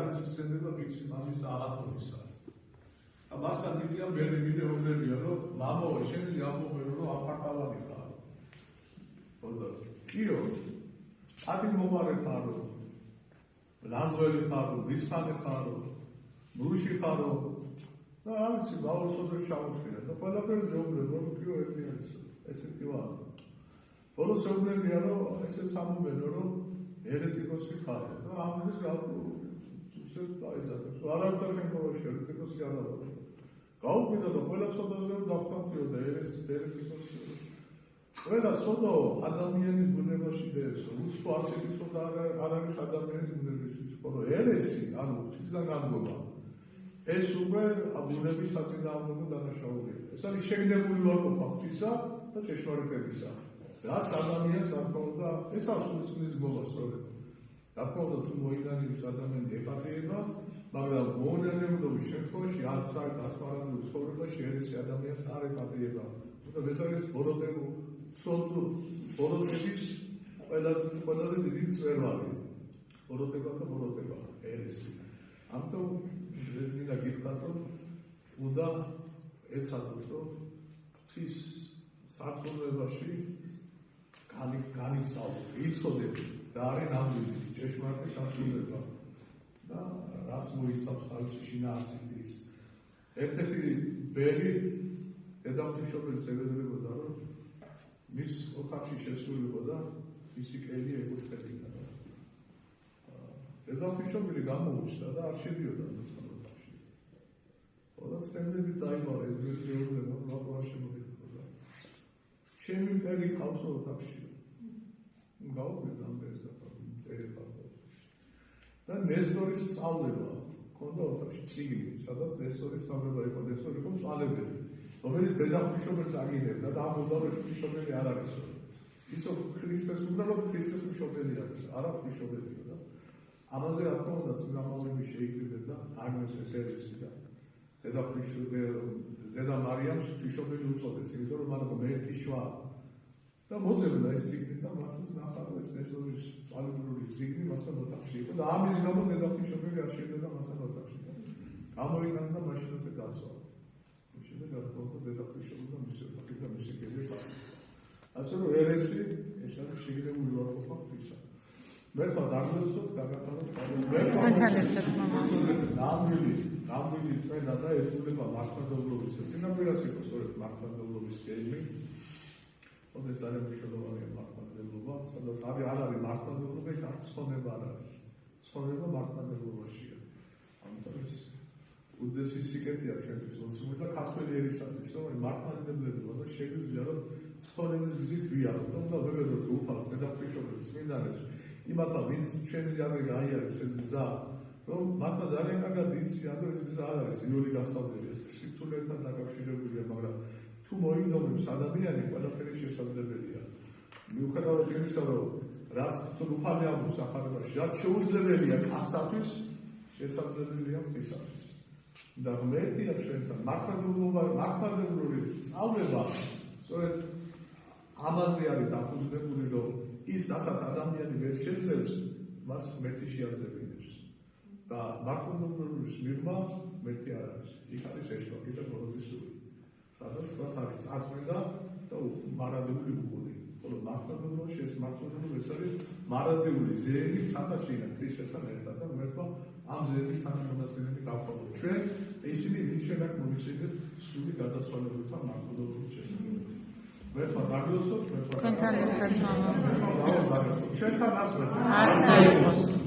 არის სცენდება მის მამის აღატომისა. მასთან დიდია ბევრი ვიდეოებია, რომ მამო, შენზე ამბობენ, რომ აფარტალანი ხარ. ხოდა, კიო, ათი მომარე ხარო, ლანძველი ხარო, რისხანე ხარო, მრუში ხარო, და ამიცი ბავშვობრივ ჩამოხდინა და ყველაფერი ზეუბნები, რომ კიო ერთი არის, ესეთი ვარ. ბოლოს ზეუბნებია, რომ ესეც ამბობენ, რომ ერეტიკოსი ხარ და ამის გაიზარდა. არავითარ შემთხვევაში ერეტიკოსი არ ვარ. გაუკვირდა და ყველა სოდაზე დავხვდიო და ერეტიკოსი. ყველა სოდო ადამიანის ბუნებაში დაესო. უცხო არც ერთი სოდა არ არის ადამიანის ბუნებაში. ხოლო ერესი, ანუ ღვთისგან გამგობა. ეს უკვე ბუნების საწინააღმდეგო დანაშაულია. ეს არის შეგნებული ვარყოფა ღვთისა და ჭეშმარიტებისა. რაც ადამიანს არ თქონდა, ეს არის სულისკვნის გმობა სწორედ. რა თქმა უნდა, თუ მოიგანებს ადამიანი ეპათიება, მაგრამ მოუნერგებლობის შემთხვევაში არც არ გასვარებულ ცხოვრებაში ერესი ადამიანს არ ეპათიება. თუმცა ეს არის ბოროტების ყველაზე დიდი მწვერვალი. ბოროტება და ბოროტება, ერესი. ამიტომ მინდა გითხრათ, რომ უნდა ეცადოთ, რომ ღვთის სარწმუნოებაში განისწავლოთ, იცოდეთ რა არის ნამდვილი ჭეშმარიტი სარწმუნოება და რას მოიცავს თავისი შინაარსით. ერთ-ერთი ბერი დედამთიშობელი წეველებოდა, რომ მის ოთახში შესულიყოდა მისი კელი ეკუთვნებინა. დედამთიშობელი გამოუჩნდა და არ შედიოდა მასთან ოთახში. ხოლო წევლები დაიბარა ეს გეოგრაფია, რა შემოიხდა. ჩემი კელი ხავს ოთახში. გაუკვირდა ეს და ნესტორის სწავლება ქონდა ოთახში წიგნი, სადაც ნესტორის სწავლება იყო, ნესტორი იყო მწვალებელი, რომელიც დედამთიშობელს აგინებდა და ამბობდა, რომ ღვთისმშობელი არ არის. ისო ქრისტეს უბრალოდ ქრისტეს მშობელი არის, არა ღვთისმშობელია და ამაზე რა თქმა უნდა წინამორბედი შეიკრიბებდა აღმოს ეს ერესი და დედა მარიამს ღვთისმშობელი უწოდეს, იმიტომ რომ მან ერთი შვა და მოძებნა ეს ციგნი და მართლაც ნახავ ეს ნესტორის წვალებული ციგნი მასთან ოთახში იყო და ამის გამო დედამთიშობელი არ შედიოდა მასთან ოთახში. გამოიგანდა მაშინ უკვე გაცვალა. შემდეგ გათხოვდა დედამთიშობელი და მისი ოთახი და მისი კელი წავიდა. ასე რომ ერესი ეს არის შეგრებული ვარყოფა ღვთისა. მე თქვა დაგლოცოთ გაგახარო თქვენთან ერთად მამა. ნამდვილი წვენა და ერთგულება მართლმადიდებლობისა. წინაპირას იყო სწორედ მართლმადიდებლობის გეგმი. ეს არის მნიშვნელოვანი მართლმადიდებლობა, სადაც არ არის მართლმადიდებლობა, ის არ ცხოვნება არ არის. ცხოვნება მართლმადიდებლობაშია. ამიტომ ეს უდიდესი სიკეთეა ჩვენთვის ლოცვები და ქართველი ერისათვის, რომ მართლმადიდებლობა და შეგვიძლია რომ ცხოვნების გზით ვიაროთ და უნდა ვებეროთ უფალს დედამთიშობელის წმინდანებს იმათა ვინც ჩვენზე არის ეს გზა, რომ მართლა ძალიან კარგად იციან, რომ ეს გზა არ არის იური გასავლელი, ეს სიტულებთან დაკავშირებულია, მაგრამ თუ მოიგონებს ადამიანი ყველაფერი შესაძლებელია. მიუხედავად იმისა, რომ რაც უფალი ამბობს ახალგაზრდაში, რაც შეუძლებელია კაცთათვის, შესაძლებელია ღვთისათვის. და ღმერთია ჩვენთან მართლმადიდებლური სწავლება, სწორედ ამაზე არის დაფუძნებული, რომ ის რასაც ადამიანი ვერ შეძლებს, მას ღმერთი შეაძლებინებს. და მართლმადიდებლობის მიღმას ღმერთი არ არის. იქ არის ეშტოკი და ბოროტის სული. სადაც არის წარწმენა და მარადიული უყური. ხოლო მართლმადიდებლობაში ეს მართლმადიდებლობა ეს არის მარადიული ზეები საერთაშინა ქრისტესთან ერთად და ღმერთმა ამ ზეების თანამონაწილეები გავყოლოთ. ჩვენ ისინი ვინჩენ აქ მომიცილეთ სული გადაცვალებულთა მართლმადიდებლობის შესაძლებლობით. ღმერთმა დაგლოცოთ, თქვენთან ერთად მამა. ჩვენთან ასმეთ. არც დაიყოს.